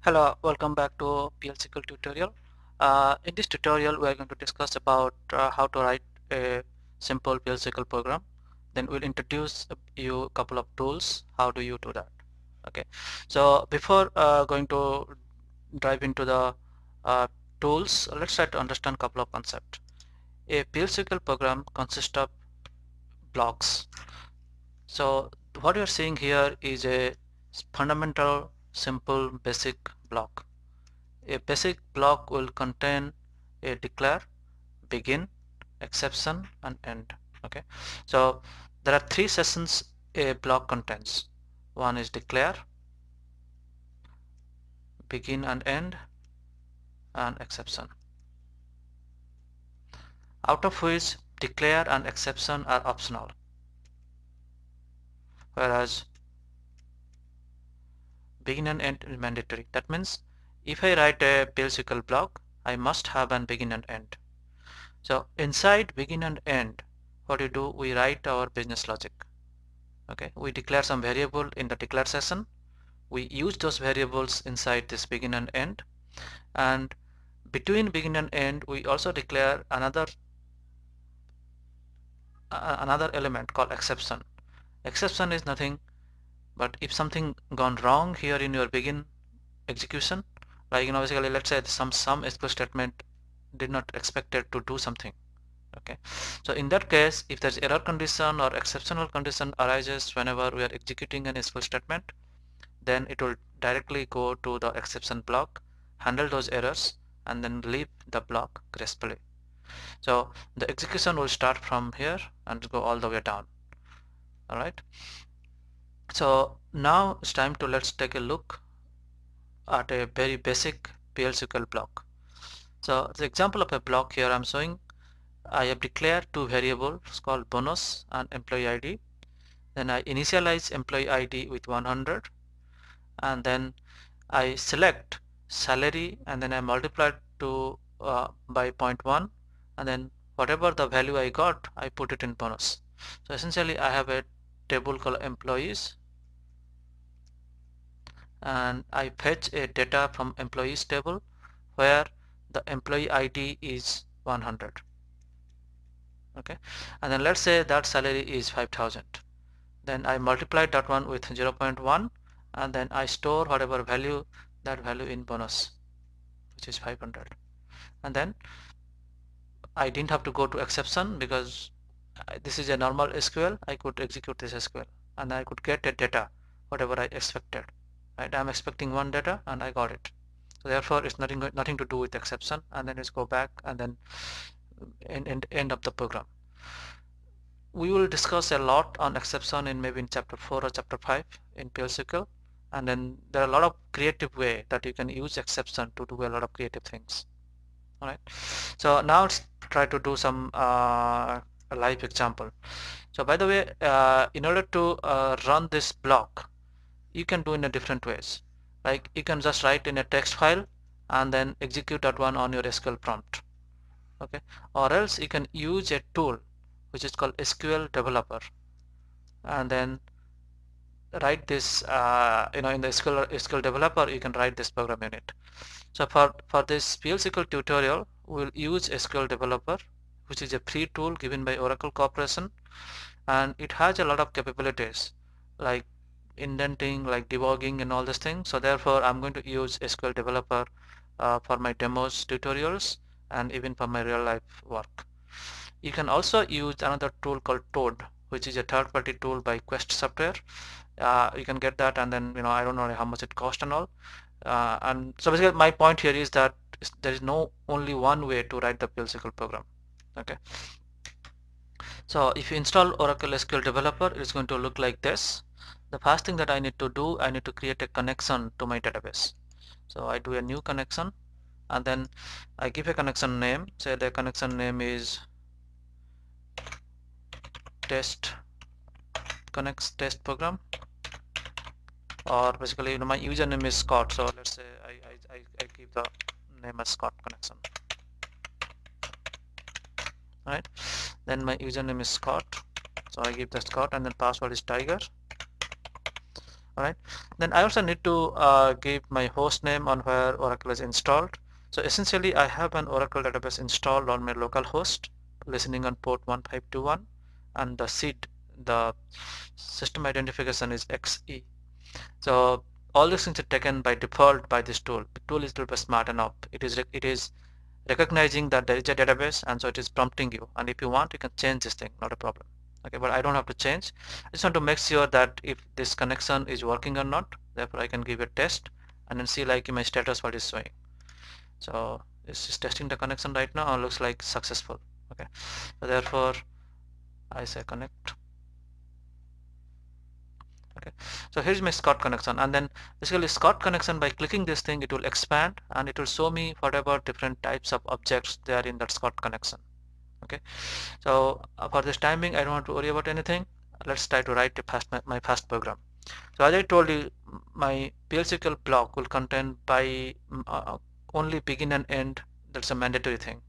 Hello, welcome back to PLSQL tutorial. In this tutorial, we are going to discuss about how to write a simple PLSQL program. Then we'll introduce you a couple of tools. How do you do that? Okay. So before going to dive into the uh, tools, let's try to understand a couple of concepts. A PLSQL program consists of blocks. So what you're seeing here is a fundamental, simple, basic block. A basic block will contain a declare, begin, exception, and end. Okay, so there are three sessions a block contains. One is declare, begin and end, and exception. Out of which declare and exception are optional, whereas begin and end is mandatory. That means if I write a PLSQL block, I must have an begin and end. So inside begin and end, what we do, we write our business logic. Okay, we declare some variable in the declare session. We use those variables inside this begin and end, and between begin and end we also declare another element called exception. Exception is nothing but if something gone wrong here in your begin execution, like basically let's say some SQL statement did not expected to do something. Okay, so in that case, if there's error condition or exceptional condition arises whenever we are executing an SQL statement, then it will directly go to the exception block, handle those errors, and then leave the block gracefully. So the execution will start from here and go all the way down. All right. So now it's time to let's take a look at a very basic PLSQL block. So the example of a block here I'm showing, I have declared two variables called bonus and employee ID. Then I initialize employee ID with 100, and then I select salary and then I multiply to by 0.1, and then whatever the value I got, I put it in bonus. So essentially I have a table called employees, and I fetch a data from employees table where the employee ID is 100. Okay, and then let's say that salary is 5,000. Then I multiply that one with 0.1, and then I store whatever value, that value in bonus, which is 500. And then I didn't have to go to exception because this is a normal SQL. I could execute this SQL and I could get a data whatever I expected. Right, I'm expecting one data and I got it. So therefore it's nothing to do with exception, and then let's go back and then end of the program. We will discuss a lot on exception in maybe in chapter 4 or chapter 5 in PLSQL, and then there are a lot of creative way that you can use exception to do a lot of creative things. All right, so now let's try to do some a live example. So by the way, in order to run this block, you can do in a different ways. Like you can just write in a text file and then execute that one on your SQL prompt. Okay, or else you can use a tool which is called SQL developer, and then write this in the SQL developer you can write this program in it. So for this PLSQL tutorial we'll use SQL developer, which is a free tool given by Oracle Corporation, and it has a lot of capabilities like indenting, like debugging and all these things. So therefore I'm going to use SQL developer for my demos, tutorials, and even for my real life work. You can also use another tool called Toad, which is a third-party tool by Quest Software. You can get that, and then I don't know how much it costs and all. And so basically my point here is that there is no only one way to write the PLSQL program. Okay. So if you install Oracle SQL Developer, it's going to look like this. The first thing that I need to do, I need to create a connection to my database. So I do a new connection, and then I give a connection name. Say the connection name is test program, or basically my username is Scott. So let's say I give the name as Scott connection. Right, then my username is Scott, so I give the Scott, and then password is Tiger. Alright, then I also need to give my host name on where Oracle is installed. So essentially I have an Oracle database installed on my local host listening on port 1521, and the seed, the system identification is XE. So all these things are taken by default by this tool. The tool is a little bit smart enough. It is recognizing that there is a database, and so it is prompting you, and if you want you can change this thing, not a problem. Okay, but I don't have to change. I just want to make sure that if this connection is working or not. Therefore I can give a test and then see like in my status what is showing. So this is testing the connection right now and looks like successful. Okay, so therefore I say connect. Okay, so here's my Scott connection, and then basically Scott connection, by clicking this thing it will expand and it will show me whatever different types of objects they are in that Scott connection. Okay, so for this timing I don't want to worry about anything. Let's try to write my fast program. So as I told you, my PLSQL block will contain by only begin and end. That's a mandatory thing.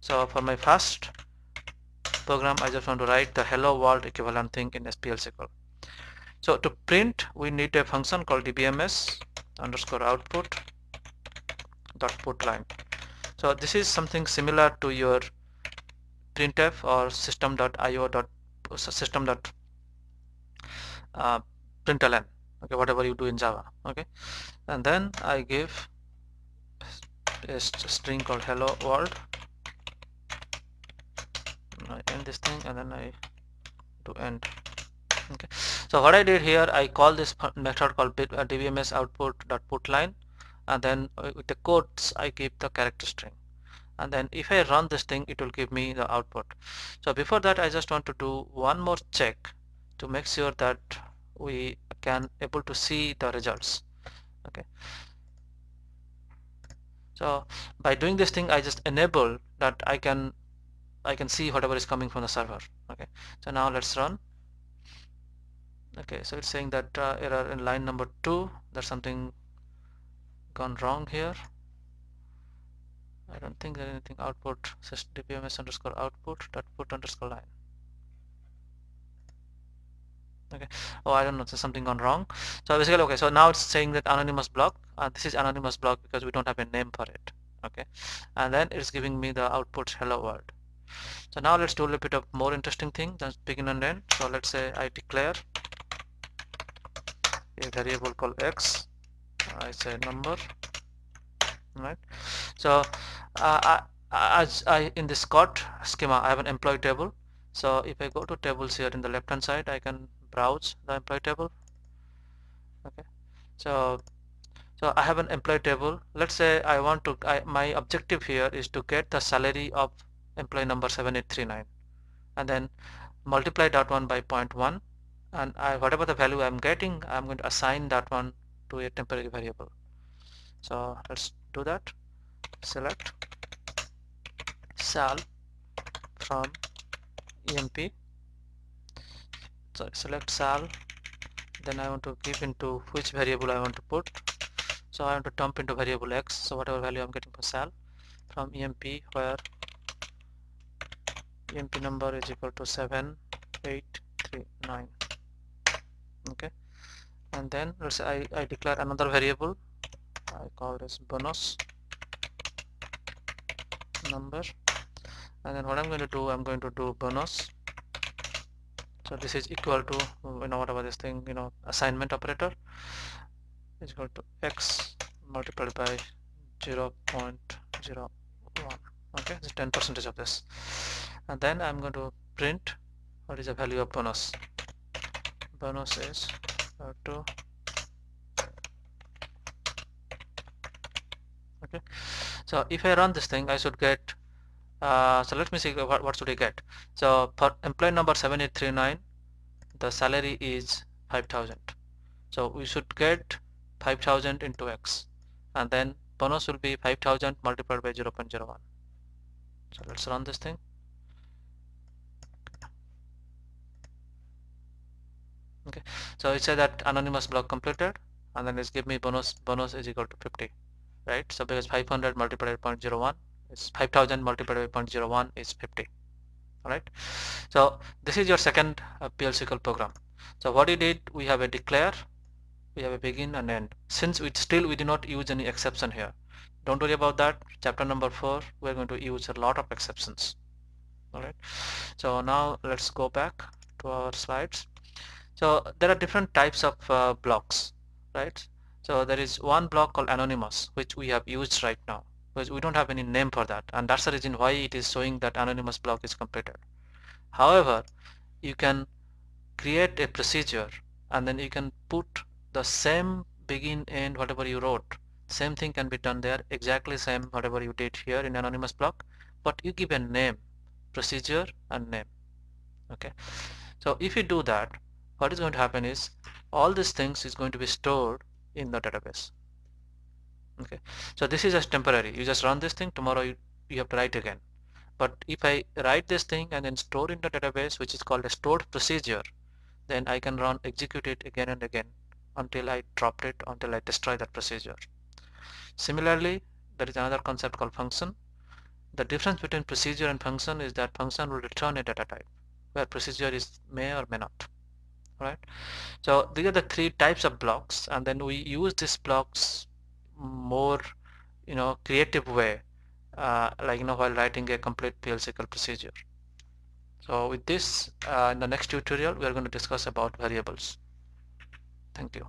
So for my fast program I just want to write the hello world equivalent thing in SPLSQL. So to print we need a function called dbms underscore output dot put line. So this is something similar to your printf or system.io system dot println, okay, whatever you do in Java. Okay, and then I give a string called hello world. I end this thing and then I do end. Okay, so what I did here, I call this method called dbms output dot put line, and then with the quotes I give the character string, and then if I run this thing it will give me the output. So before that I just want to do one more check to make sure that we can able to see the results. Okay, so by doing this thing I just enable that I can see whatever is coming from the server. Okay, so now let's run. Okay, so it's saying that error in line number 2, there's something gone wrong here. I don't think there's anything. Output dbms underscore output dot put underscore line. Okay, oh I don't know, there's something gone wrong. So basically, okay, so now it's saying that anonymous block, this is anonymous block because we don't have a name for it. Okay, and then it's giving me the output hello world. So now let's do a little bit of more interesting thing than begin and end. So let's say I declare a variable called x, I say number, right? So as I in this Scott schema I have an employee table. So if I go to tables here in the left hand side, I can browse the employee table. Okay, so I have an employee table. Let's say I want to, my objective here is to get the salary of employee number 7839, and then multiply that one by 0.1, and whatever the value I'm getting, I'm going to assign that one to a temporary variable. So let's do that. Select sal from emp. So select sal, then I want to give into which variable I want to put. So I want to dump into variable x, so whatever value I'm getting for sal from emp, where emp number is equal to 7839. Okay, and then let's say I declare another variable, I call this bonus number, and then what I'm going to do, I'm going to do bonus. So this is equal to, whatever this thing, assignment operator is equal to x multiplied by 0.01. Okay, it's 10% of this, and then I'm going to print what is the value of bonus. Bonus is 2. Okay, so if I run this thing I should get so let me see what should I get. So for employee number 7839 the salary is 5000, so we should get 5000 into x, and then bonus will be 5000 multiplied by 0.01. So let's run this thing. Okay, so it said that anonymous block completed, and then it's give me bonus is equal to 50, right? So because 500 multiplied by 0.01 is 5000 multiplied by 0.01 is 50. All right, so this is your second PL SQL program. So what we did, we have a declare, we have a begin and end. Since we did not use any exception here, don't worry about that. Chapter number 4, we're going to use a lot of exceptions. All right, so now let's go back to our slides. So there are different types of blocks, right? So there is one block called anonymous, which we have used right now, because we don't have any name for that, and that's the reason why it is showing that anonymous block is completed. However, you can create a procedure and then you can put the same begin, end, whatever you wrote. Same thing can be done there, exactly same whatever you did here in anonymous block, but you give a name, procedure and name. Okay, so if you do that, what is going to happen is all these things is going to be stored in the database. Okay, so this is just temporary. You just run this thing, tomorrow you have to write again. But if I write this thing and then store in the database, which is called a stored procedure, then I can execute it again and again until I dropped it, until I destroy that procedure. Similarly, there is another concept called function. The difference between procedure and function is that function will return a data type, where procedure is may or may not. Right? So these are the 3 types of blocks, and then we use these blocks more, creative way, like while writing a complete PL/SQL procedure. So with this, in the next tutorial, we are going to discuss about variables. Thank you.